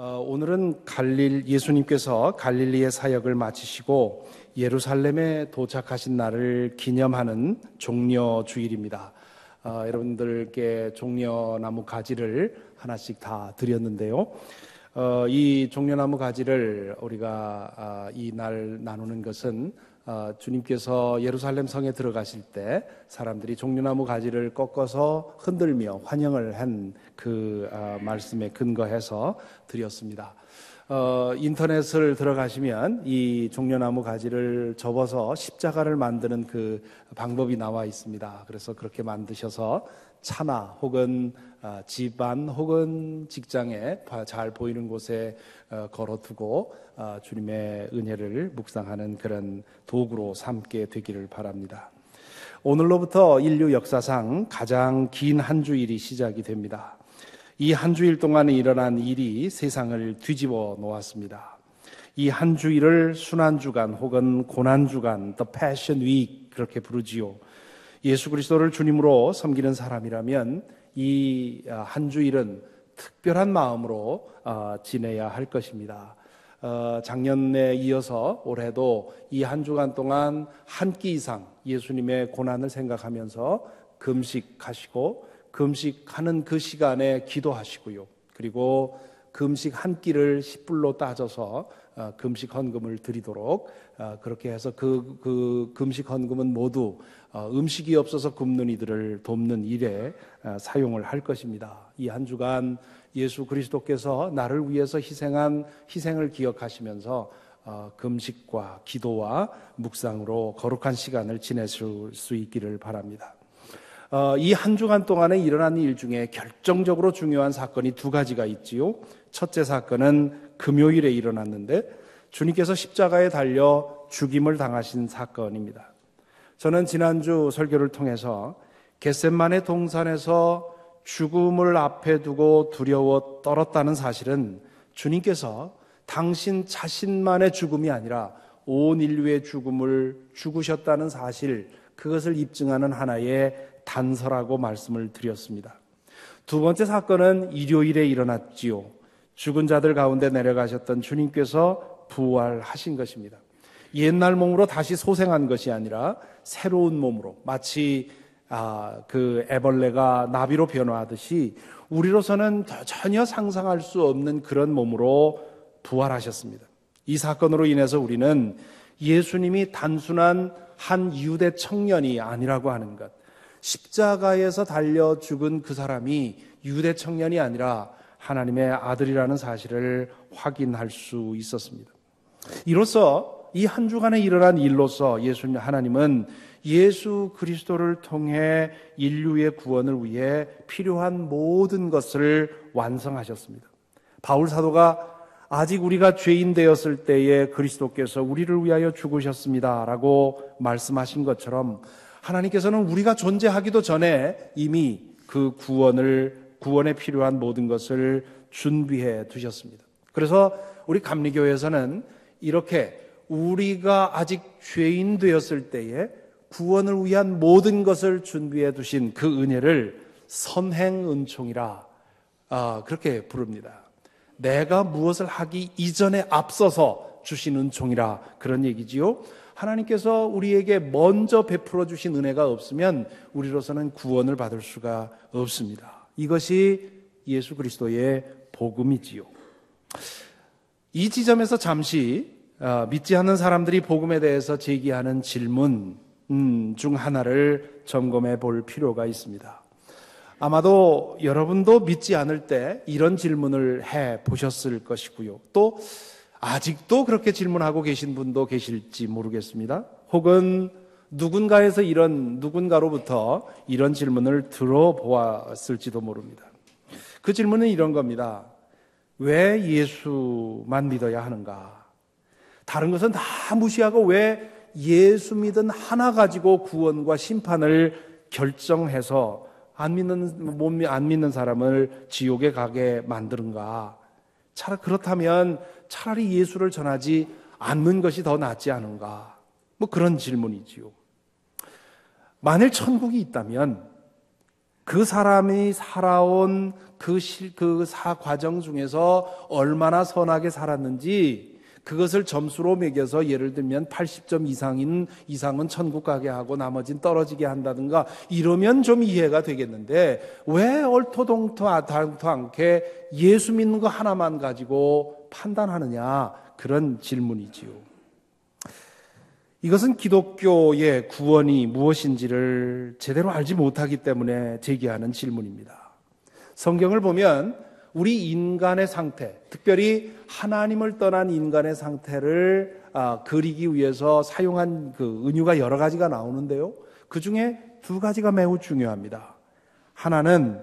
오늘은 예수님께서 갈릴리의 사역을 마치시고 예루살렘에 도착하신 날을 기념하는 종려주일입니다. 여러분들께 종려나무 가지를 하나씩 다 드렸는데요. 이 종려나무 가지를 우리가 이 날 나누는 것은 주님께서 예루살렘 성에 들어가실 때 사람들이 종려나무 가지를 꺾어서 흔들며 환영을 한 그 말씀에 근거해서 드렸습니다. 인터넷을 들어가시면 이 종려나무 가지를 접어서 십자가를 만드는 그 방법이 나와 있습니다. 그래서 그렇게 만드셔서 차나 혹은 집안 혹은 직장에 잘 보이는 곳에 걸어두고 주님의 은혜를 묵상하는 그런 도구로 삼게 되기를 바랍니다. 오늘로부터 인류 역사상 가장 긴 한 주일이 시작이 됩니다. 이 한 주일 동안에 일어난 일이 세상을 뒤집어 놓았습니다. 이 한 주일을 순환주간 혹은 고난주간, The Passion Week 그렇게 부르지요. 예수 그리스도를 주님으로 섬기는 사람이라면 이 한 주일은 특별한 마음으로 지내야 할 것입니다. 작년에 이어서 올해도 이 한 주간 동안 한 끼 이상 예수님의 고난을 생각하면서 금식하시고 금식하는 그 시간에 기도하시고요. 그리고 금식 한 끼를 10불로 따져서 금식 헌금을 드리도록 그렇게 해서 그 금식 헌금은 모두 음식이 없어서 굶는 이들을 돕는 일에 사용을 할 것입니다. 이 한 주간 예수 그리스도께서 나를 위해서 희생한 희생을 기억하시면서 금식과 기도와 묵상으로 거룩한 시간을 지내실 수 있기를 바랍니다. 이 한 주간 동안에 일어난 일 중에 결정적으로 중요한 사건이 두 가지가 있지요. 첫째 사건은 금요일에 일어났는데 주님께서 십자가에 달려 죽임을 당하신 사건입니다. 저는 지난주 설교를 통해서 겟셋마네 동산에서 죽음을 앞에 두고 두려워 떨었다는 사실은 주님께서 당신 자신만의 죽음이 아니라 온 인류의 죽음을 죽으셨다는 사실, 그것을 입증하는 하나의 단서라고 말씀을 드렸습니다. 두 번째 사건은 일요일에 일어났지요. 죽은 자들 가운데 내려가셨던 주님께서 부활하신 것입니다. 옛날 몸으로 다시 소생한 것이 아니라 새로운 몸으로, 마치 그 애벌레가 나비로 변화하듯이 우리로서는 전혀 상상할 수 없는 그런 몸으로 부활하셨습니다. 이 사건으로 인해서 우리는 예수님이 단순한 한 유대 청년이 아니라고 하는 것, 십자가에서 달려 죽은 그 사람이 유대 청년이 아니라 하나님의 아들이라는 사실을 확인할 수 있었습니다. 이로써 이 한 주간에 일어난 일로서 하나님은 예수 그리스도를 통해 인류의 구원을 위해 필요한 모든 것을 완성하셨습니다. 바울 사도가 아직 우리가 죄인 되었을 때에 그리스도께서 우리를 위하여 죽으셨습니다 라고 말씀하신 것처럼 하나님께서는 우리가 존재하기도 전에 이미 그 구원에 필요한 모든 것을 준비해 두셨습니다. 그래서 우리 감리교회에서는 이렇게 우리가 아직 죄인 되었을 때에 구원을 위한 모든 것을 준비해 두신 그 은혜를 선행은총이라 그렇게 부릅니다. 내가 무엇을 하기 이전에 앞서서 주신 은총이라 그런 얘기지요. 하나님께서 우리에게 먼저 베풀어 주신 은혜가 없으면 우리로서는 구원을 받을 수가 없습니다. 이것이 예수 그리스도의 복음이지요. 이 지점에서 잠시 믿지 않는 사람들이 복음에 대해서 제기하는 질문 중 하나를 점검해 볼 필요가 있습니다. 아마도 여러분도 믿지 않을 때 이런 질문을 해 보셨을 것이고요. 또 아직도 그렇게 질문하고 계신 분도 계실지 모르겠습니다. 혹은 누군가로부터 이런 질문을 들어보았을지도 모릅니다. 그 질문은 이런 겁니다. 왜 예수만 믿어야 하는가? 다른 것은 다 무시하고 왜 예수 믿은 하나 가지고 구원과 심판을 결정해서 안 믿는 사람을 지옥에 가게 만드는가? 그렇다면 차라리 예수를 전하지 않는 것이 더 낫지 않은가? 그런 질문이지요. 만일 천국이 있다면 그 사람이 살아온 그 과정 중에서 얼마나 선하게 살았는지 그것을 점수로 매겨서 예를 들면 80점 이상은 천국 가게 하고 나머지는 떨어지게 한다든가 이러면 좀 이해가 되겠는데 왜 얼토당토 않게 예수 믿는 거 하나만 가지고 판단하느냐, 그런 질문이지요. 이것은 기독교의 구원이 무엇인지를 제대로 알지 못하기 때문에 제기하는 질문입니다. 성경을 보면 우리 인간의 상태, 특별히 하나님을 떠난 인간의 상태를 그리기 위해서 사용한 그 은유가 여러 가지가 나오는데요. 그 중에 두 가지가 매우 중요합니다. 하나는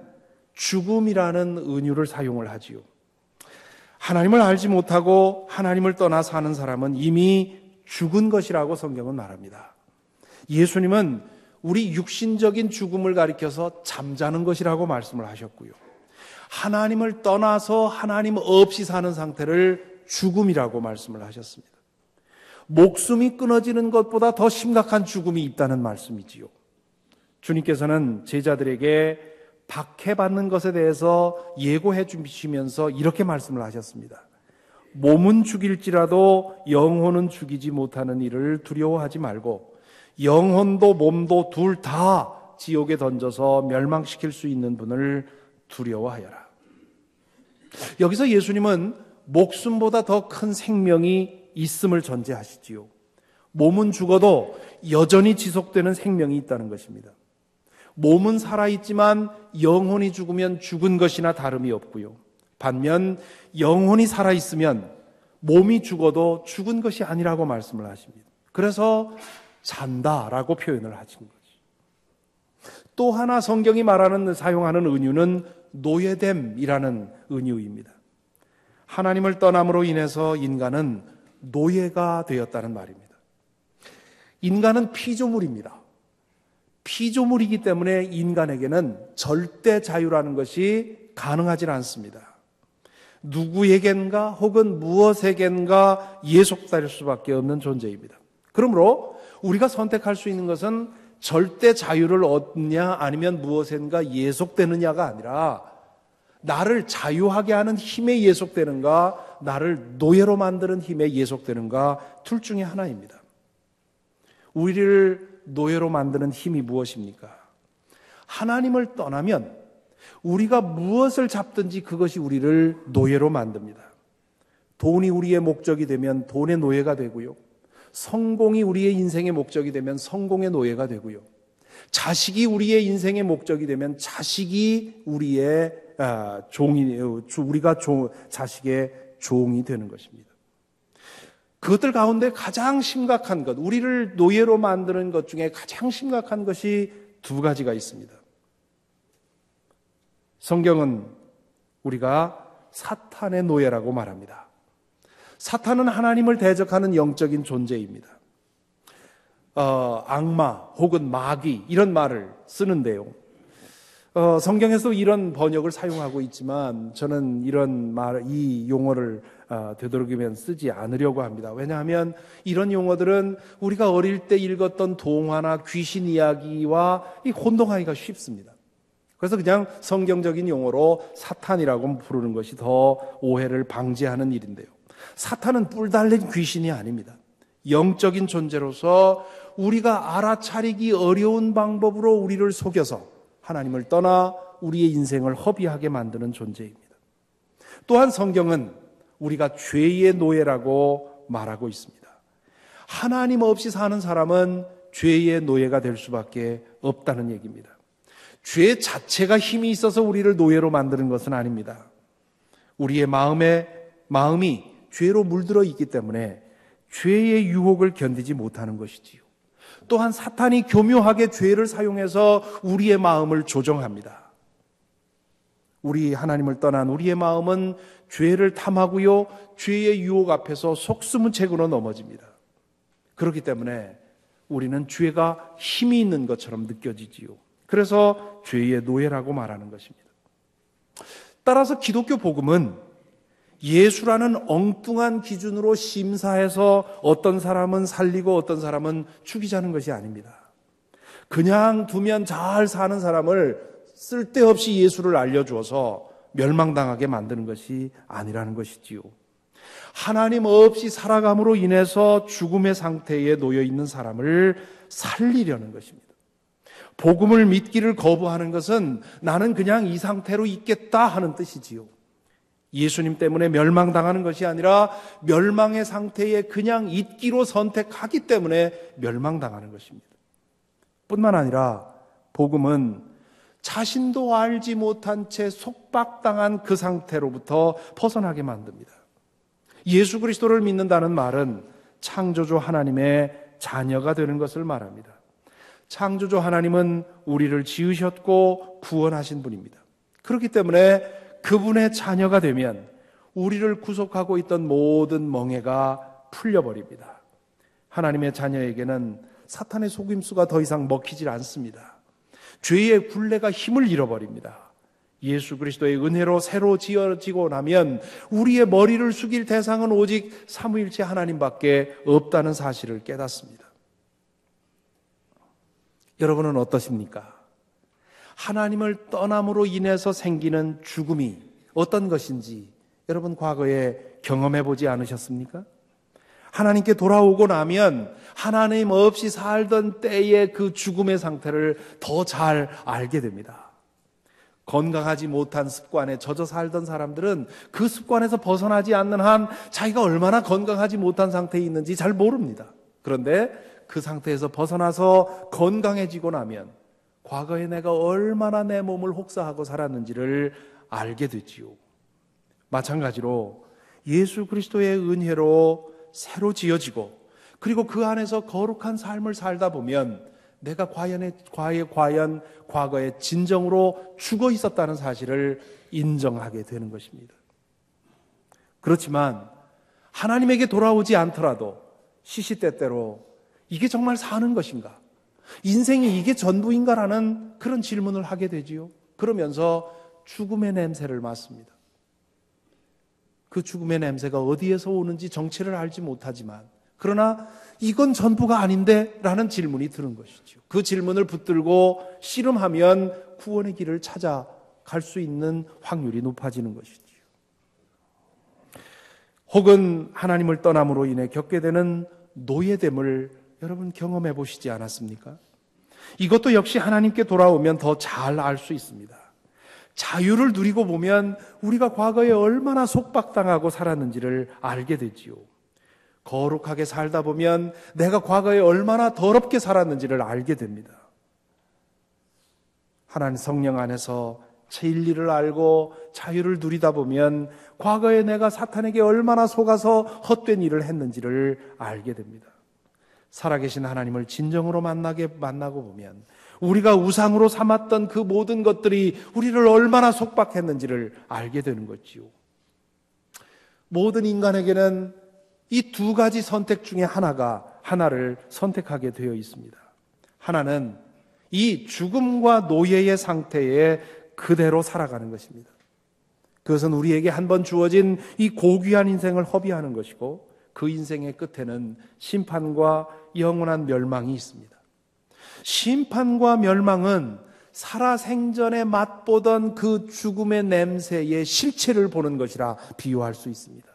죽음이라는 은유를 사용을 하지요. 하나님을 알지 못하고 하나님을 떠나 사는 사람은 이미 죽은 것이라고 성경은 말합니다. 예수님은 우리 육신적인 죽음을 가리켜서 잠자는 것이라고 말씀을 하셨고요. 하나님을 떠나서 하나님 없이 사는 상태를 죽음이라고 말씀을 하셨습니다. 목숨이 끊어지는 것보다 더 심각한 죽음이 있다는 말씀이지요. 주님께서는 제자들에게 박해받는 것에 대해서 예고해 주시면서 이렇게 말씀을 하셨습니다. 몸은 죽일지라도 영혼은 죽이지 못하는 일을 두려워하지 말고 영혼도 몸도 둘 다 지옥에 던져서 멸망시킬 수 있는 분을 두려워하여라. 여기서 예수님은 목숨보다 더 큰 생명이 있음을 전제하시지요. 몸은 죽어도 여전히 지속되는 생명이 있다는 것입니다. 몸은 살아있지만 영혼이 죽으면 죽은 것이나 다름이 없고요. 반면 영혼이 살아있으면 몸이 죽어도 죽은 것이 아니라고 말씀을 하십니다. 그래서 잔다라고 표현을 하신 거죠. 또 하나 성경이 사용하는 은유는 노예됨이라는 은유입니다. 하나님을 떠남으로 인해서 인간은 노예가 되었다는 말입니다. 인간은 피조물입니다. 피조물이기 때문에 인간에게는 절대 자유라는 것이 가능하지 않습니다. 누구에겐가 혹은 무엇에겐가 예속될 수밖에 없는 존재입니다. 그러므로 우리가 선택할 수 있는 것은 절대 자유를 얻느냐 아니면 무엇인가 예속되느냐가 아니라 나를 자유하게 하는 힘에 예속되는가, 나를 노예로 만드는 힘에 예속되는가, 둘 중에 하나입니다. 우리를 노예로 만드는 힘이 무엇입니까? 하나님을 떠나면 우리가 무엇을 잡든지 그것이 우리를 노예로 만듭니다. 돈이 우리의 목적이 되면 돈의 노예가 되고요. 성공이 우리의 인생의 목적이 되면 성공의 노예가 되고요. 자식이 우리의 인생의 목적이 되면 자식이 우리의 자식의 종이 되는 것입니다. 그것들 가운데 가장 심각한 것, 우리를 노예로 만드는 것 중에 가장 심각한 것이 두 가지가 있습니다. 성경은 우리가 사탄의 노예라고 말합니다. 사탄은 하나님을 대적하는 영적인 존재입니다. 악마 혹은 마귀 이런 말을 쓰는데요. 성경에서 이런 번역을 사용하고 있지만 저는 이 용어를 되도록이면 쓰지 않으려고 합니다. 왜냐하면 이런 용어들은 우리가 어릴 때 읽었던 동화나 귀신 이야기와 혼동하기가 쉽습니다. 그래서 그냥 성경적인 용어로 사탄이라고 부르는 것이 더 오해를 방지하는 일인데요. 사탄은 뿔 달린 귀신이 아닙니다. 영적인 존재로서 우리가 알아차리기 어려운 방법으로 우리를 속여서 하나님을 떠나 우리의 인생을 허비하게 만드는 존재입니다. 또한 성경은 우리가 죄의 노예라고 말하고 있습니다. 하나님 없이 사는 사람은 죄의 노예가 될 수밖에 없다는 얘기입니다. 죄 자체가 힘이 있어서 우리를 노예로 만드는 것은 아닙니다. 우리의 마음이 죄로 물들어 있기 때문에 죄의 유혹을 견디지 못하는 것이지요. 또한 사탄이 교묘하게 죄를 사용해서 우리의 마음을 조정합니다. 우리 하나님을 떠난 우리의 마음은 죄를 탐하고요, 죄의 유혹 앞에서 속수무책으로 넘어집니다. 그렇기 때문에 우리는 죄가 힘이 있는 것처럼 느껴지지요. 그래서 죄의 노예라고 말하는 것입니다. 따라서 기독교 복음은 예수라는 엉뚱한 기준으로 심사해서 어떤 사람은 살리고 어떤 사람은 죽이자는 것이 아닙니다. 그냥 두면 잘 사는 사람을 쓸데없이 예수를 알려주어서 멸망당하게 만드는 것이 아니라는 것이지요. 하나님 없이 살아감으로 인해서 죽음의 상태에 놓여 있는 사람을 살리려는 것입니다. 복음을 믿기를 거부하는 것은 나는 그냥 이 상태로 있겠다 하는 뜻이지요. 예수님 때문에 멸망당하는 것이 아니라 멸망의 상태에 그냥 있기로 선택하기 때문에 멸망당하는 것입니다. 뿐만 아니라 복음은 자신도 알지 못한 채 속박당한 그 상태로부터 벗어나게 만듭니다. 예수 그리스도를 믿는다는 말은 창조주 하나님의 자녀가 되는 것을 말합니다. 창조주 하나님은 우리를 지으셨고 구원하신 분입니다. 그렇기 때문에 그분의 자녀가 되면 우리를 구속하고 있던 모든 멍에가 풀려버립니다. 하나님의 자녀에게는 사탄의 속임수가 더 이상 먹히질 않습니다. 죄의 굴레가 힘을 잃어버립니다. 예수 그리스도의 은혜로 새로 지어지고 나면 우리의 머리를 숙일 대상은 오직 삼위일체 하나님밖에 없다는 사실을 깨닫습니다. 여러분은 어떠십니까? 하나님을 떠남으로 인해서 생기는 죽음이 어떤 것인지 여러분 과거에 경험해 보지 않으셨습니까? 하나님께 돌아오고 나면 하나님 없이 살던 때의 그 죽음의 상태를 더 잘 알게 됩니다. 건강하지 못한 습관에 젖어 살던 사람들은 그 습관에서 벗어나지 않는 한 자기가 얼마나 건강하지 못한 상태에 있는지 잘 모릅니다. 그런데 그 상태에서 벗어나서 건강해지고 나면 과거에 내가 얼마나 내 몸을 혹사하고 살았는지를 알게 되지요. 마찬가지로 예수 그리스도의 은혜로 새로 지어지고 그리고 그 안에서 거룩한 삶을 살다 보면 내가 과연 과거에 진정으로 죽어 있었다는 사실을 인정하게 되는 것입니다. 그렇지만 하나님에게 돌아오지 않더라도 시시때때로 이게 정말 사는 것인가? 인생이 이게 전부인가라는 그런 질문을 하게 되지요. 그러면서 죽음의 냄새를 맡습니다. 그 죽음의 냄새가 어디에서 오는지 정체를 알지 못하지만 그러나 이건 전부가 아닌데 라는 질문이 드는 것이죠. 그 질문을 붙들고 씨름하면 구원의 길을 찾아갈 수 있는 확률이 높아지는 것이죠. 혹은 하나님을 떠남으로 인해 겪게 되는 노예됨을 여러분 경험해 보시지 않았습니까? 이것도 역시 하나님께 돌아오면 더 잘 알 수 있습니다. 자유를 누리고 보면 우리가 과거에 얼마나 속박당하고 살았는지를 알게 되지요. 거룩하게 살다 보면 내가 과거에 얼마나 더럽게 살았는지를 알게 됩니다. 하나님 성령 안에서 진리를 알고 자유를 누리다 보면 과거에 내가 사탄에게 얼마나 속아서 헛된 일을 했는지를 알게 됩니다. 살아계신 하나님을 진정으로 만나고 보면 우리가 우상으로 삼았던 그 모든 것들이 우리를 얼마나 속박했는지를 알게 되는 거지요. 모든 인간에게는 이 두 가지 선택 중에 하나를 선택하게 되어 있습니다. 하나는 이 죽음과 노예의 상태에 그대로 살아가는 것입니다. 그것은 우리에게 한 번 주어진 이 고귀한 인생을 허비하는 것이고 그 인생의 끝에는 심판과 영원한 멸망이 있습니다. 심판과 멸망은 살아생전에 맛보던 그 죽음의 냄새의 실체를 보는 것이라 비유할 수 있습니다.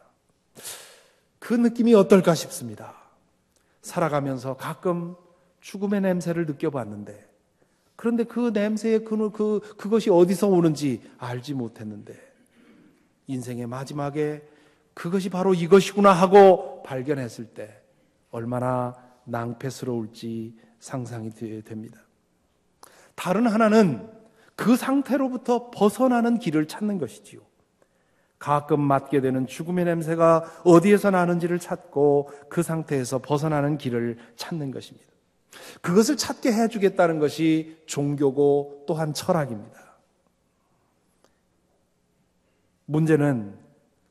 그 느낌이 어떨까 싶습니다. 살아가면서 가끔 죽음의 냄새를 느껴봤는데 그런데 그 냄새의 그것이 어디서 오는지 알지 못했는데 인생의 마지막에 그것이 바로 이것이구나 하고 발견했을 때 얼마나 낭패스러울지 상상이 됩니다. 다른 하나는 그 상태로부터 벗어나는 길을 찾는 것이지요. 가끔 맡게 되는 죽음의 냄새가 어디에서 나는지를 찾고 그 상태에서 벗어나는 길을 찾는 것입니다. 그것을 찾게 해주겠다는 것이 종교고 또한 철학입니다. 문제는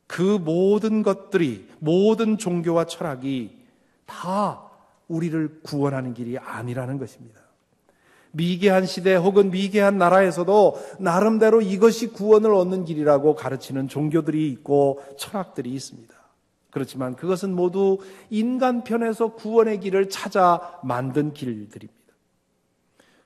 그 모든 것들이, 모든 종교와 철학이 다 우리를 구원하는 길이 아니라는 것입니다. 미개한 시대 혹은 미개한 나라에서도 나름대로 이것이 구원을 얻는 길이라고 가르치는 종교들이 있고 철학들이 있습니다. 그렇지만 그것은 모두 인간 편에서 구원의 길을 찾아 만든 길들입니다.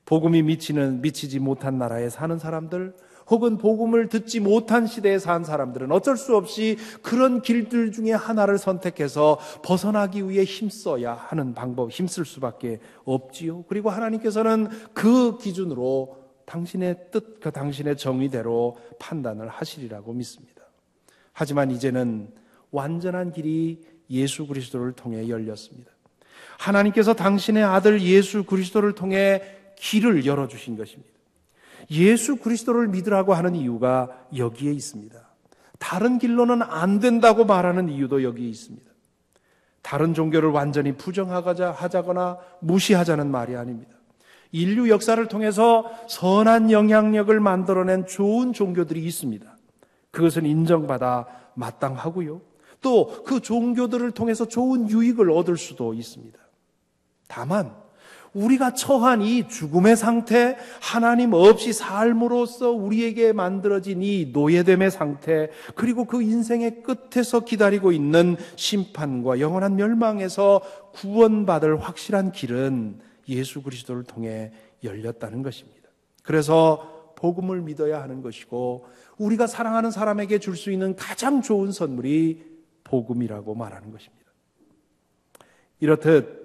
복음이 미치지 못한 나라에 사는 사람들, 혹은 복음을 듣지 못한 시대에 산 사람들은 어쩔 수 없이 그런 길들 중에 하나를 선택해서 벗어나기 위해 힘써야 하는 힘쓸 수밖에 없지요. 그리고 하나님께서는 그 기준으로 당신의 뜻, 당신의 정의대로 판단을 하시리라고 믿습니다. 하지만 이제는 완전한 길이 예수 그리스도를 통해 열렸습니다. 하나님께서 당신의 아들 예수 그리스도를 통해 길을 열어주신 것입니다. 예수 그리스도를 믿으라고 하는 이유가 여기에 있습니다. 다른 길로는 안 된다고 말하는 이유도 여기에 있습니다. 다른 종교를 완전히 부정하자거나 무시하자는 말이 아닙니다. 인류 역사를 통해서 선한 영향력을 만들어낸 좋은 종교들이 있습니다. 그것은 인정받아 마땅하고요. 또 그 종교들을 통해서 좋은 유익을 얻을 수도 있습니다. 다만 우리가 처한 이 죽음의 상태, 하나님 없이 삶으로써 우리에게 만들어진 이 노예됨의 상태, 그리고 그 인생의 끝에서 기다리고 있는 심판과 영원한 멸망에서 구원받을 확실한 길은 예수 그리스도를 통해 열렸다는 것입니다. 그래서 복음을 믿어야 하는 것이고, 우리가 사랑하는 사람에게 줄 수 있는 가장 좋은 선물이 복음이라고 말하는 것입니다. 이렇듯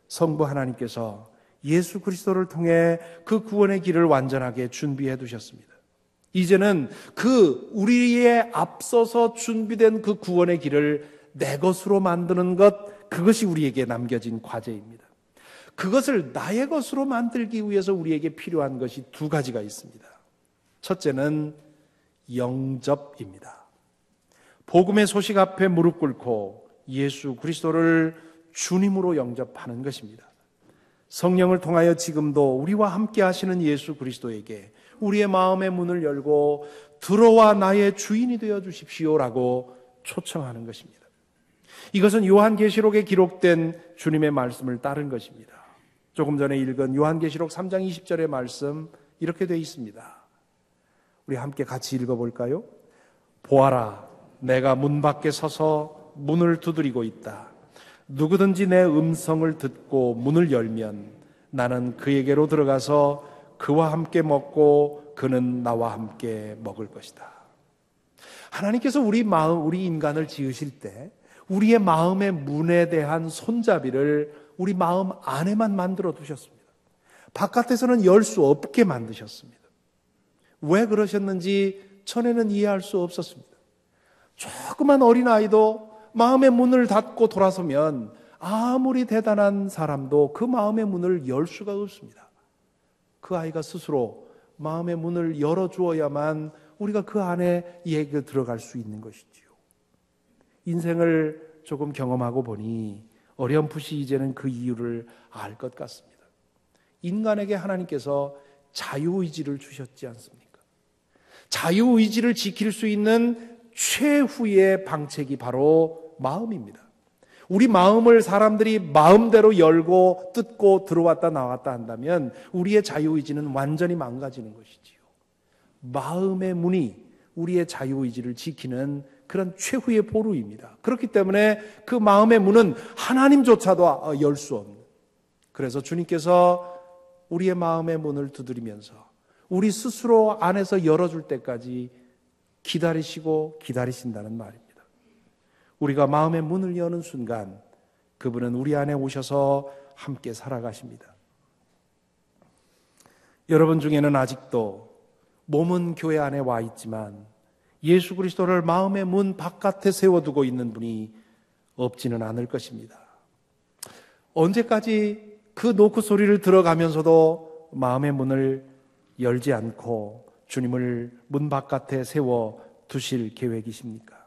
성부 하나님께서 예수 그리스도를 통해 그 구원의 길을 완전하게 준비해 두셨습니다. 이제는 우리의 앞서서 준비된 그 구원의 길을 내 것으로 만드는 것, 그것이 우리에게 남겨진 과제입니다. 그것을 나의 것으로 만들기 위해서 우리에게 필요한 것이 두 가지가 있습니다. 첫째는 영접입니다. 복음의 소식 앞에 무릎 꿇고 예수 그리스도를 주님으로 영접하는 것입니다. 성령을 통하여 지금도 우리와 함께 하시는 예수 그리스도에게 우리의 마음의 문을 열고 들어와 나의 주인이 되어 주십시오라고 초청하는 것입니다. 이것은 요한계시록에 기록된 주님의 말씀을 따른 것입니다. 조금 전에 읽은 요한계시록 3장 20절의 말씀, 이렇게 되어 있습니다. 우리 함께 같이 읽어볼까요? 보아라, 내가 문 밖에 서서 문을 두드리고 있다. 누구든지 내 음성을 듣고 문을 열면 나는 그에게로 들어가서 그와 함께 먹고 그는 나와 함께 먹을 것이다. 하나님께서 우리 인간을 지으실 때 우리의 마음의 문에 대한 손잡이를 우리 마음 안에만 만들어 두셨습니다. 바깥에서는 열 수 없게 만드셨습니다. 왜 그러셨는지 전에는 이해할 수 없었습니다. 조그만 어린아이도 마음의 문을 닫고 돌아서면 아무리 대단한 사람도 그 마음의 문을 열 수가 없습니다. 그 아이가 스스로 마음의 문을 열어주어야만 우리가 그 안에 들어갈 수 있는 것이지요. 인생을 조금 경험하고 보니 어렴풋이 이제는 그 이유를 알 것 같습니다. 인간에게 하나님께서 자유의지를 주셨지 않습니까? 자유의지를 지킬 수 있는 최후의 방책이 바로 마음입니다. 우리 마음을 사람들이 마음대로 열고 뜯고 들어왔다 나왔다 한다면 우리의 자유의지는 완전히 망가지는 것이지요. 마음의 문이 우리의 자유의지를 지키는 그런 최후의 보루입니다. 그렇기 때문에 그 마음의 문은 하나님조차도 열 수 없는, 그래서 주님께서 우리의 마음의 문을 두드리면서 우리 스스로 안에서 열어줄 때까지 기다리시고 기다리신다는 말입니다. 우리가 마음의 문을 여는 순간 그분은 우리 안에 오셔서 함께 살아가십니다. 여러분 중에는 아직도 몸은 교회 안에 와 있지만 예수 그리스도를 마음의 문 바깥에 세워두고 있는 분이 없지는 않을 것입니다. 언제까지 그 노크 소리를 들어가면서도 마음의 문을 열지 않고 주님을 문 바깥에 세워 두실 계획이십니까?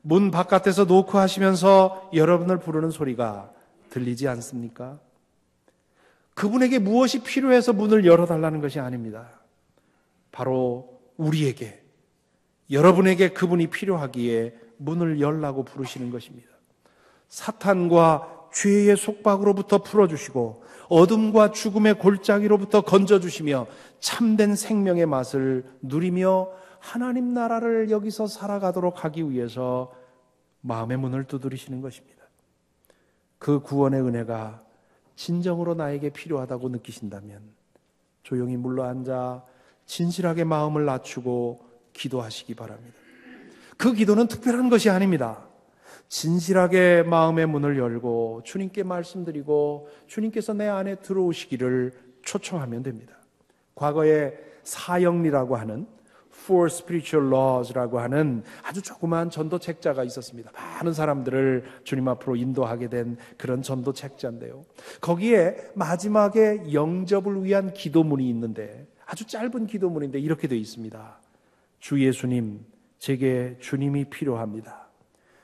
문 바깥에서 노크하시면서 여러분을 부르는 소리가 들리지 않습니까? 그분에게 무엇이 필요해서 문을 열어달라는 것이 아닙니다. 바로 우리에게, 여러분에게 그분이 필요하기에 문을 열라고 부르시는 것입니다. 사탄과 죄의 속박으로부터 풀어주시고 어둠과 죽음의 골짜기로부터 건져주시며 참된 생명의 맛을 누리며 하나님 나라를 여기서 살아가도록 하기 위해서 마음의 문을 두드리시는 것입니다. 그 구원의 은혜가 진정으로 나에게 필요하다고 느끼신다면 조용히 물러앉아 진실하게 마음을 낮추고 기도하시기 바랍니다. 그 기도는 특별한 것이 아닙니다. 진실하게 마음의 문을 열고 주님께 말씀드리고 주님께서 내 안에 들어오시기를 초청하면 됩니다. 과거에 사형리라고 하는 Four Spiritual Laws라고 하는 아주 조그마한 전도 책자가 있었습니다. 많은 사람들을 주님 앞으로 인도하게 된 그런 전도 책자인데요. 거기에 마지막에 영접을 위한 기도문이 있는데 아주 짧은 기도문인데 이렇게 되어 있습니다. 주 예수님, 제게 주님이 필요합니다.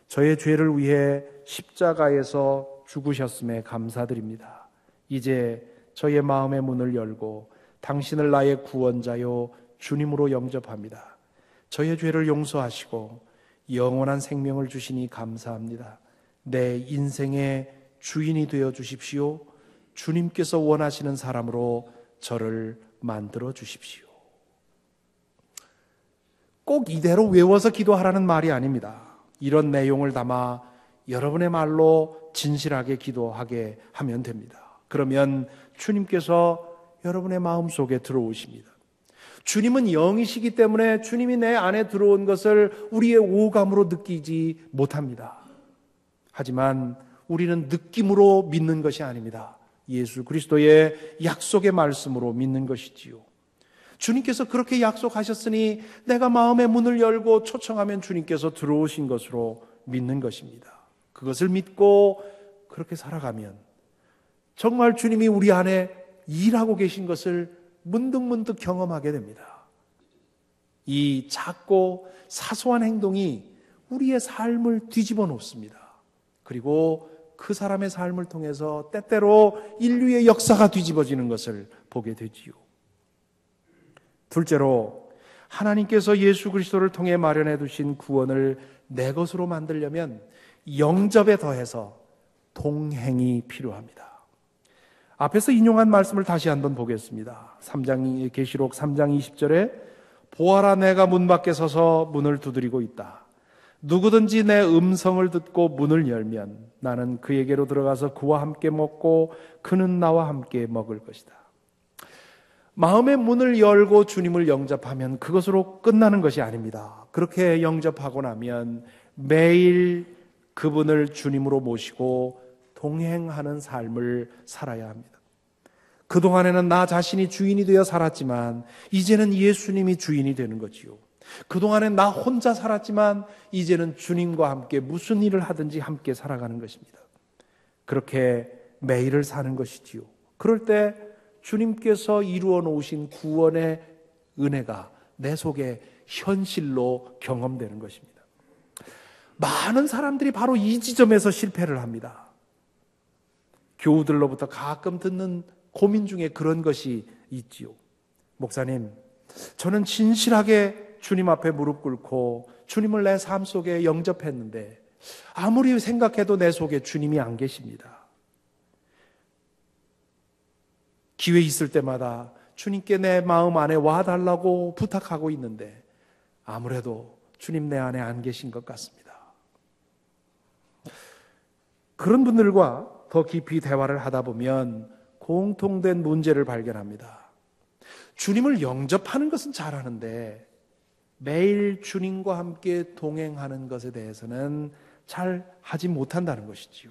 저의 죄를 위해 십자가에서 죽으셨음에 감사드립니다. 이제 저의 마음의 문을 열고 당신을 나의 구원자요 주님으로 영접합니다. 저의 죄를 용서하시고 영원한 생명을 주시니 감사합니다. 내 인생의 주인이 되어 주십시오. 주님께서 원하시는 사람으로 저를 만들어 주십시오. 꼭 이대로 외워서 기도하라는 말이 아닙니다. 이런 내용을 담아 여러분의 말로 진실하게 기도하게 하면 됩니다. 그러면 주님께서 여러분의 마음속에 들어오십니다. 주님은 영이시기 때문에 주님이 내 안에 들어온 것을 우리의 오감으로 느끼지 못합니다. 하지만 우리는 느낌으로 믿는 것이 아닙니다. 예수 그리스도의 약속의 말씀으로 믿는 것이지요. 주님께서 그렇게 약속하셨으니 내가 마음의 문을 열고 초청하면 주님께서 들어오신 것으로 믿는 것입니다. 그것을 믿고 그렇게 살아가면 정말 주님이 우리 안에 일하고 계신 것을 문득문득 경험하게 됩니다. 이 작고 사소한 행동이 우리의 삶을 뒤집어 놓습니다. 그리고 그 사람의 삶을 통해서 때때로 인류의 역사가 뒤집어지는 것을 보게 되지요. 둘째로 하나님께서 예수 그리스도를 통해 마련해 두신 구원을 내 것으로 만들려면 영접에 더해서 동행이 필요합니다. 앞에서 인용한 말씀을 다시 한번 보겠습니다. 계시록 3장 20절에 보아라 내가 문 밖에 서서 문을 두드리고 있다. 누구든지 내 음성을 듣고 문을 열면 나는 그에게로 들어가서 그와 함께 먹고 그는 나와 함께 먹을 것이다. 마음의 문을 열고 주님을 영접하면 그것으로 끝나는 것이 아닙니다. 그렇게 영접하고 나면 매일 그분을 주님으로 모시고 동행하는 삶을 살아야 합니다. 그동안에는 나 자신이 주인이 되어 살았지만 이제는 예수님이 주인이 되는 거지요. 그동안엔 나 혼자 살았지만 이제는 주님과 함께 무슨 일을 하든지 함께 살아가는 것입니다. 그렇게 매일을 사는 것이지요. 그럴 때 주님께서 이루어 놓으신 구원의 은혜가 내 속에 현실로 경험되는 것입니다. 많은 사람들이 바로 이 지점에서 실패를 합니다. 교우들로부터 가끔 듣는 고민 중에 그런 것이 있지요. 목사님, 저는 진실하게 주님 앞에 무릎 꿇고 주님을 내 삶 속에 영접했는데 아무리 생각해도 내 속에 주님이 안 계십니다. 기회 있을 때마다 주님께 내 마음 안에 와달라고 부탁하고 있는데 아무래도 주님 내 안에 안 계신 것 같습니다. 그런 분들과 더 깊이 대화를 하다 보면 공통된 문제를 발견합니다. 주님을 영접하는 것은 잘하는데 매일 주님과 함께 동행하는 것에 대해서는 잘 하지 못한다는 것이지요.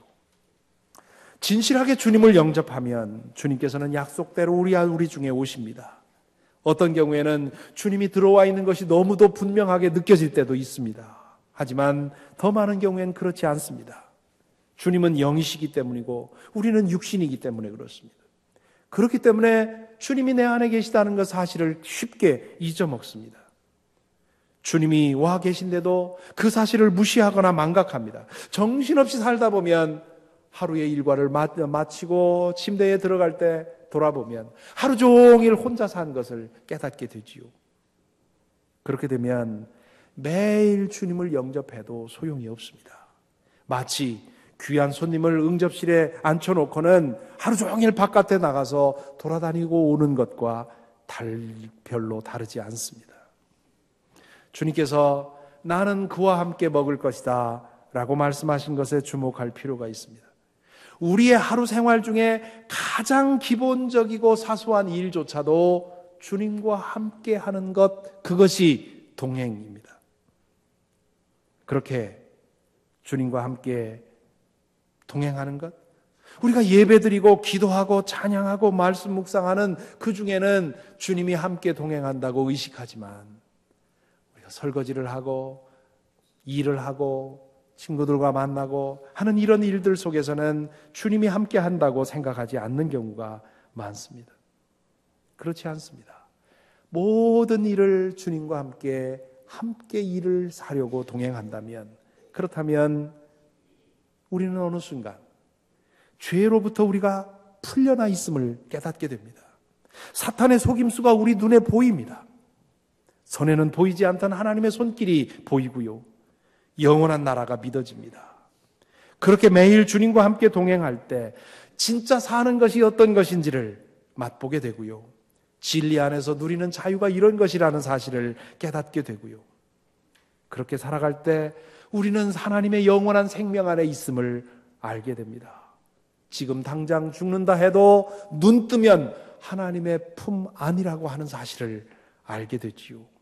진실하게 주님을 영접하면 주님께서는 약속대로 우리 중에 오십니다. 어떤 경우에는 주님이 들어와 있는 것이 너무도 분명하게 느껴질 때도 있습니다. 하지만 더 많은 경우에는 그렇지 않습니다. 주님은 영이시기 때문이고 우리는 육신이기 때문에 그렇습니다. 그렇기 때문에 주님이 내 안에 계시다는 것 사실을 쉽게 잊어먹습니다. 주님이 와 계신데도 그 사실을 무시하거나 망각합니다. 정신없이 살다 보면 하루의 일과를 마치고 침대에 들어갈 때 돌아보면 하루 종일 혼자 산 것을 깨닫게 되지요. 그렇게 되면 매일 주님을 영접해도 소용이 없습니다. 마치 귀한 손님을 응접실에 앉혀놓고는 하루 종일 바깥에 나가서 돌아다니고 오는 것과 별로 다르지 않습니다. 주님께서 나는 그와 함께 먹을 것이다 라고 말씀하신 것에 주목할 필요가 있습니다. 우리의 하루 생활 중에 가장 기본적이고 사소한 일조차도 주님과 함께 하는 것, 그것이 동행입니다. 그렇게 주님과 함께 동행하는 것, 우리가 예배드리고 기도하고 찬양하고 말씀 묵상하는 그 중에는 주님이 함께 동행한다고 의식하지만, 우리가 설거지를 하고 일을 하고 친구들과 만나고 하는 이런 일들 속에서는 주님이 함께 한다고 생각하지 않는 경우가 많습니다. 그렇지 않습니다. 모든 일을 주님과 함께 일을 사려고 동행한다면, 그렇다면 우리는 어느 순간 죄로부터 우리가 풀려나 있음을 깨닫게 됩니다. 사탄의 속임수가 우리 눈에 보입니다. 손에는 보이지 않던 하나님의 손길이 보이고요, 영원한 나라가 믿어집니다. 그렇게 매일 주님과 함께 동행할 때 진짜 사는 것이 어떤 것인지를 맛보게 되고요, 진리 안에서 누리는 자유가 이런 것이라는 사실을 깨닫게 되고요, 그렇게 살아갈 때 우리는 하나님의 영원한 생명 안에 있음을 알게 됩니다. 지금 당장 죽는다 해도 눈 뜨면 하나님의 품 안이라고 하는 사실을 알게 되지요.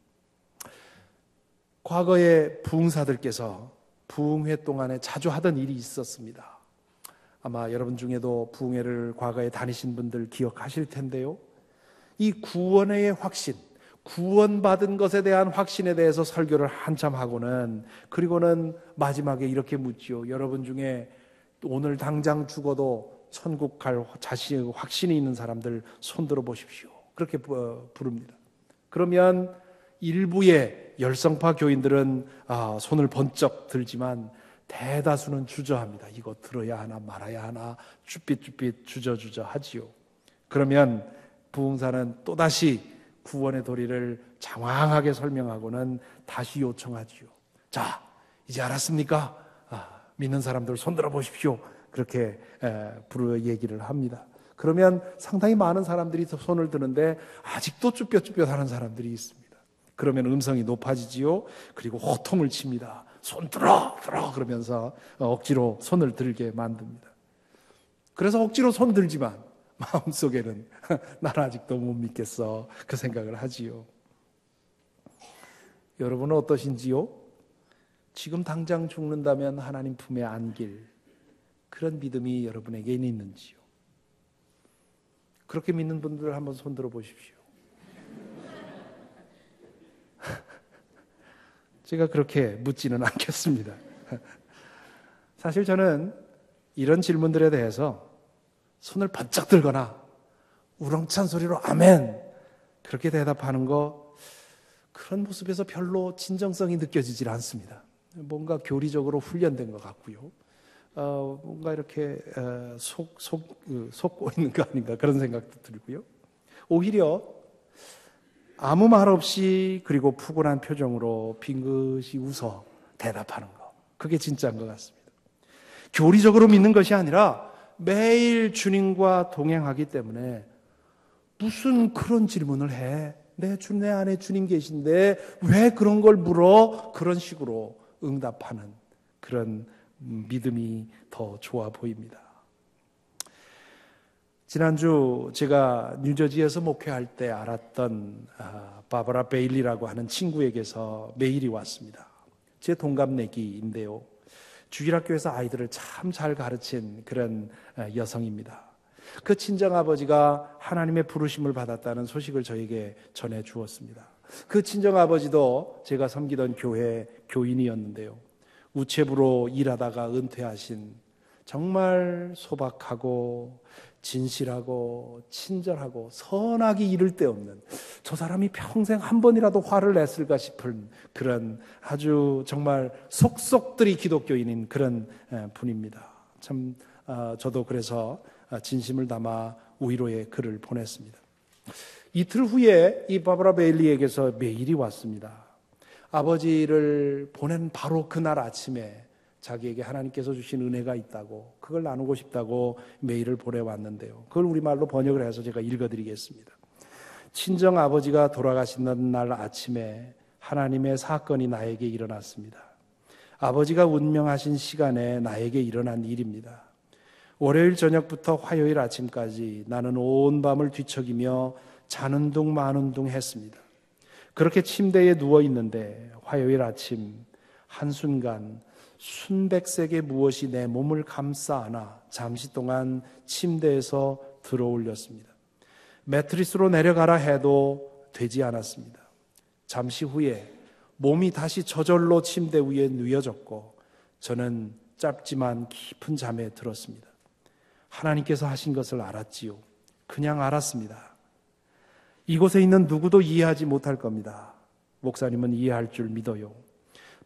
과거에 부흥사들께서 부흥회 동안에 자주 하던 일이 있었습니다. 아마 여러분 중에도 부흥회를 과거에 다니신 분들 기억하실 텐데요, 이 구원의 확신, 구원받은 것에 대한 확신에 대해서 설교를 한참 하고는, 그리고는 마지막에 이렇게 묻지요. 여러분 중에 오늘 당장 죽어도 천국 갈 자신의 확신이 있는 사람들 손 들어 보십시오. 그렇게 부릅니다. 그러면 일부의 열성파 교인들은 손을 번쩍 들지만 대다수는 주저합니다. 이거 들어야 하나 말아야 하나 쭈삣쭈삣 주저주저 하지요. 그러면 부흥사는 또다시 구원의 도리를 장황하게 설명하고는 다시 요청하지요. 자, 이제 알았습니까? 믿는 사람들 손 들어 보십시오. 그렇게 얘기를 합니다. 그러면 상당히 많은 사람들이 손을 드는데 아직도 쭈뼛쭈뼛하는 사람들이 있습니다. 그러면 음성이 높아지지요. 그리고 호통을 칩니다. 손 들어 그러면서 억지로 손을 들게 만듭니다. 그래서 억지로 손 들지만 마음속에는 나는 아직도 못 믿겠어, 그 생각을 하지요. 여러분은 어떠신지요? 지금 당장 죽는다면 하나님 품에 안길 그런 믿음이 여러분에게 있는지요? 그렇게 믿는 분들 한번 손 들어 보십시오. 제가 그렇게 묻지는 않겠습니다. 사실 저는 이런 질문들에 대해서 손을 번쩍 들거나 우렁찬 소리로 아멘 그렇게 대답하는 거, 그런 모습에서 별로 진정성이 느껴지질 않습니다. 뭔가 교리적으로 훈련된 것 같고요, 뭔가 이렇게 속고 있는 거 아닌가 그런 생각도 들고요. 오히려 아무 말 없이 그리고 푸근한 표정으로 빙긋이 웃어 대답하는 거, 그게 진짜인 것 같습니다. 교리적으로 믿는 것이 아니라 매일 주님과 동행하기 때문에 무슨 그런 질문을 해? 내 안에 주님 계신데 왜 그런 걸 물어? 그런 식으로 응답하는 그런 믿음이 더 좋아 보입니다. 지난주 제가 뉴저지에서 목회할 때 알았던 바바라 베일리라고 하는 친구에게서 메일이 왔습니다. 제 동갑내기인데요, 주일학교에서 아이들을 참 잘 가르친 그런 여성입니다. 그 친정아버지가 하나님의 부르심을 받았다는 소식을 저에게 전해 주었습니다. 그 친정아버지도 제가 섬기던 교회 교인이었는데요, 우체부로 일하다가 은퇴하신 정말 소박하고 진실하고 친절하고 선하기 이를 데 없는, 저 사람이 평생 한 번이라도 화를 냈을까 싶은 그런 아주 정말 속속들이 기독교인인 그런 분입니다. 참 저도 그래서 진심을 담아 위로의 글을 보냈습니다. 이틀 후에 이 바바라 베일리에게서 메일이 왔습니다. 아버지를 보낸 바로 그날 아침에 자기에게 하나님께서 주신 은혜가 있다고, 그걸 나누고 싶다고 메일을 보내왔는데요, 그걸 우리말로 번역을 해서 제가 읽어드리겠습니다. 친정 아버지가 돌아가시는 날 아침에 하나님의 사건이 나에게 일어났습니다. 아버지가 운명하신 시간에 나에게 일어난 일입니다. 월요일 저녁부터 화요일 아침까지 나는 온 밤을 뒤척이며 자는 둥 마는 둥 했습니다. 그렇게 침대에 누워 있는데 화요일 아침 한순간 순백색의 무엇이 내 몸을 감싸 안아 잠시 동안 침대에서 들어올렸습니다. 매트리스로 내려가라 해도 되지 않았습니다. 잠시 후에 몸이 다시 저절로 침대 위에 누워졌고 저는 짧지만 깊은 잠에 들었습니다. 하나님께서 하신 것을 알았지요. 그냥 알았습니다. 이곳에 있는 누구도 이해하지 못할 겁니다. 목사님은 이해할 줄 믿어요.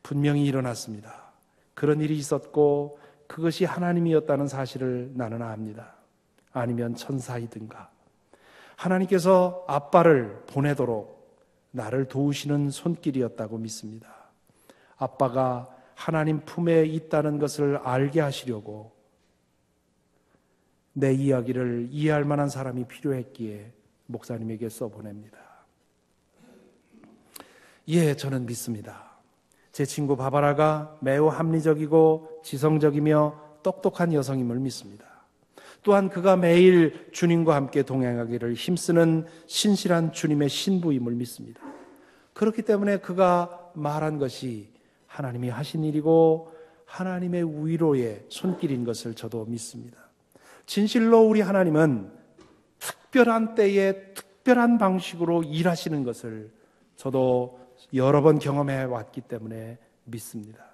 분명히 일어났습니다. 그런 일이 있었고 그것이 하나님이었다는 사실을 나는 압니다. 아니면 천사이든가 하나님께서 아빠를 보내도록 나를 도우시는 손길이었다고 믿습니다. 아빠가 하나님 품에 있다는 것을 알게 하시려고 내 이야기를 이해할 만한 사람이 필요했기에 목사님에게 써보냅니다. 예, 저는 믿습니다. 제 친구 바바라가 매우 합리적이고 지성적이며 똑똑한 여성임을 믿습니다. 또한 그가 매일 주님과 함께 동행하기를 힘쓰는 신실한 주님의 신부임을 믿습니다. 그렇기 때문에 그가 말한 것이 하나님이 하신 일이고 하나님의 위로의 손길인 것을 저도 믿습니다. 진실로 우리 하나님은 특별한 때에 특별한 방식으로 일하시는 것을 저도 여러 번 경험해 왔기 때문에 믿습니다.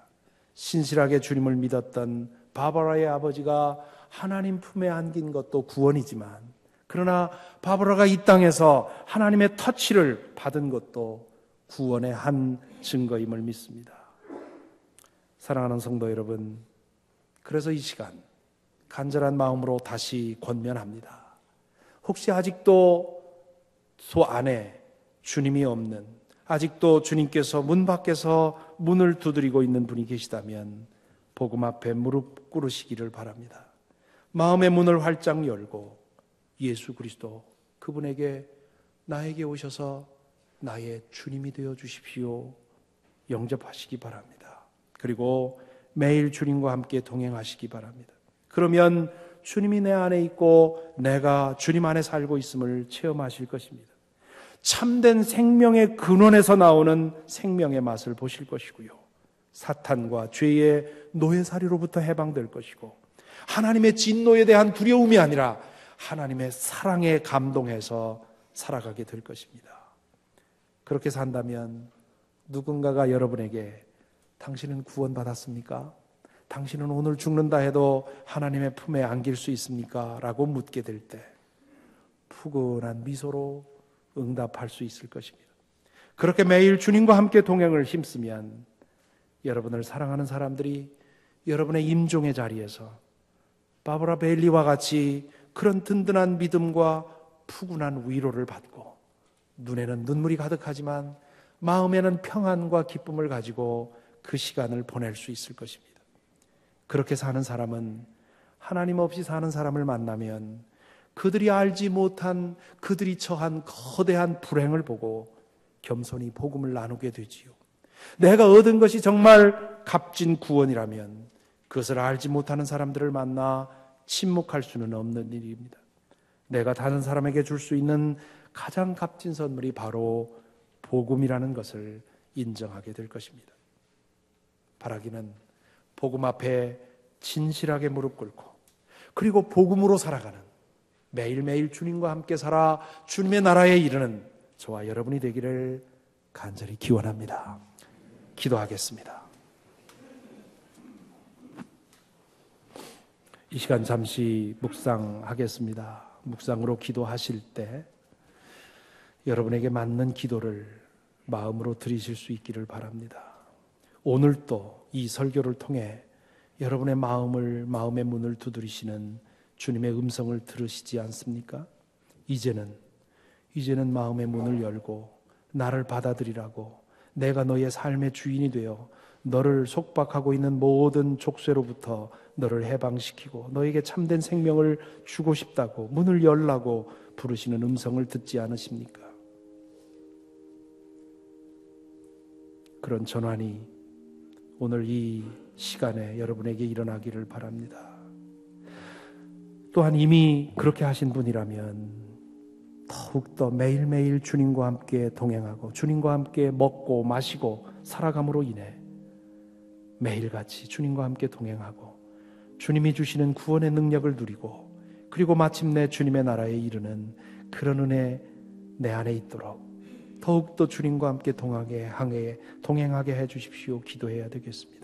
신실하게 주님을 믿었던 바바라의 아버지가 하나님 품에 안긴 것도 구원이지만 그러나 바바라가 이 땅에서 하나님의 터치를 받은 것도 구원의 한 증거임을 믿습니다. 사랑하는 성도 여러분, 그래서 이 시간 간절한 마음으로 다시 권면합니다. 혹시 아직도 소 안에 주님이 없는, 아직도 주님께서 문 밖에서 문을 두드리고 있는 분이 계시다면 복음 앞에 무릎 꿇으시기를 바랍니다. 마음의 문을 활짝 열고 예수 그리스도 그분에게 나에게 오셔서 나의 주님이 되어 주십시오 영접하시기 바랍니다. 그리고 매일 주님과 함께 동행하시기 바랍니다. 그러면 주님이 내 안에 있고 내가 주님 안에 살고 있음을 체험하실 것입니다. 참된 생명의 근원에서 나오는 생명의 맛을 보실 것이고요. 사탄과 죄의 노예살이로부터 해방될 것이고 하나님의 진노에 대한 두려움이 아니라 하나님의 사랑에 감동해서 살아가게 될 것입니다. 그렇게 산다면 누군가가 여러분에게 당신은 구원받았습니까? 당신은 오늘 죽는다 해도 하나님의 품에 안길 수 있습니까? 라고 묻게 될 때 푸근한 미소로 응답할 수 있을 것입니다. 그렇게 매일 주님과 함께 동행을 힘쓰면 여러분을 사랑하는 사람들이 여러분의 임종의 자리에서 바브라 베일리와 같이 그런 든든한 믿음과 푸근한 위로를 받고 눈에는 눈물이 가득하지만 마음에는 평안과 기쁨을 가지고 그 시간을 보낼 수 있을 것입니다. 그렇게 사는 사람은 하나님 없이 사는 사람을 만나면 그들이 알지 못한 그들이 처한 거대한 불행을 보고 겸손히 복음을 나누게 되지요. 내가 얻은 것이 정말 값진 구원이라면 그것을 알지 못하는 사람들을 만나 침묵할 수는 없는 일입니다. 내가 다른 사람에게 줄 수 있는 가장 값진 선물이 바로 복음이라는 것을 인정하게 될 것입니다. 바라기는 복음 앞에 진실하게 무릎 꿇고 그리고 복음으로 살아가는 매일매일 주님과 함께 살아 주님의 나라에 이르는 저와 여러분이 되기를 간절히 기원합니다. 기도하겠습니다. 이 시간 잠시 묵상하겠습니다. 묵상으로 기도하실 때 여러분에게 맞는 기도를 마음으로 드리실 수 있기를 바랍니다. 오늘도 이 설교를 통해 여러분의 마음의 문을 두드리시는 주님의 음성을 들으시지 않습니까? 이제는 마음의 문을 열고 나를 받아들이라고, 내가 너의 삶의 주인이 되어 너를 속박하고 있는 모든 족쇄로부터 너를 해방시키고 너에게 참된 생명을 주고 싶다고 문을 열라고 부르시는 음성을 듣지 않으십니까? 그런 전환이 오늘 이 시간에 여러분에게 일어나기를 바랍니다. 또한 이미 그렇게 하신 분이라면 더욱더 매일매일 주님과 함께 동행하고 주님과 함께 먹고 마시고 살아감으로 인해 매일같이 주님과 함께 동행하고 주님이 주시는 구원의 능력을 누리고 그리고 마침내 주님의 나라에 이르는 그런 은혜 내 안에 있도록 더욱더 주님과 함께 동행하게 해주십시오. 기도해야 되겠습니다.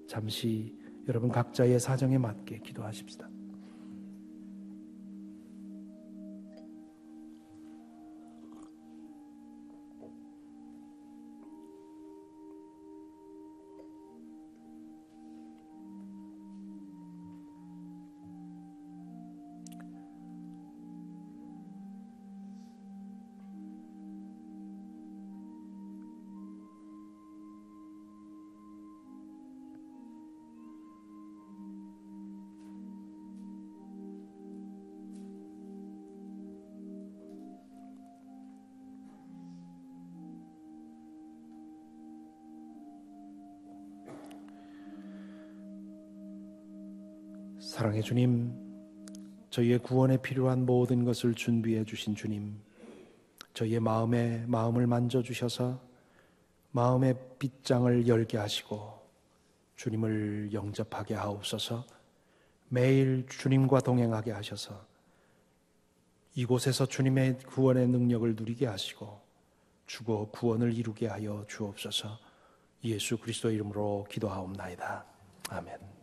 잠시 여러분 각자의 사정에 맞게 기도하십시다. 사랑의 주님, 저희의 구원에 필요한 모든 것을 준비해 주신 주님, 저희의 마음을 만져주셔서 마음의 빗장을 열게 하시고 주님을 영접하게 하옵소서. 매일 주님과 동행하게 하셔서 이곳에서 주님의 구원의 능력을 누리게 하시고 주고 구원을 이루게 하여 주옵소서. 예수 그리스도 이름으로 기도하옵나이다. 아멘.